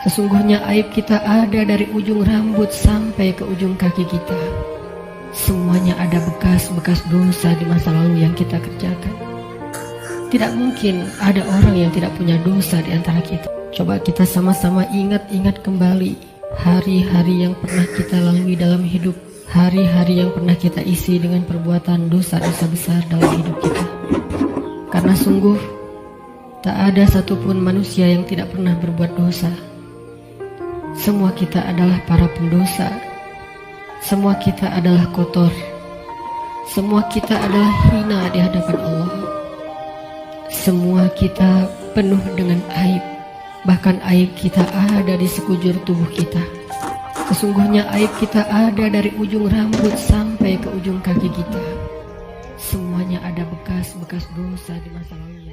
Sesungguhnya aib kita ada dari ujung rambut sampai ke ujung kaki kita. Semuanya ada bekas-bekas dosa di masa lalu yang kita kerjakan. Tidak mungkin ada orang yang tidak punya dosa di antara kita. Coba kita sama-sama ingat-ingat kembali hari-hari yang pernah kita lalui dalam hidup. Hari-hari yang pernah kita isi dengan perbuatan dosa-dosa besar dalam hidup kita. Karena sungguh tak ada satupun manusia yang tidak pernah berbuat dosa. Semua kita adalah para pendosa. Semua kita adalah kotor. Semua kita adalah hina di hadapan Allah. Semua kita penuh dengan aib. Bahkan aib kita ada di sekujur tubuh kita. Sesungguhnya aib kita ada dari ujung rambut sampai ke ujung kaki kita. Semuanya ada bekas-bekas dosa di masa lalu.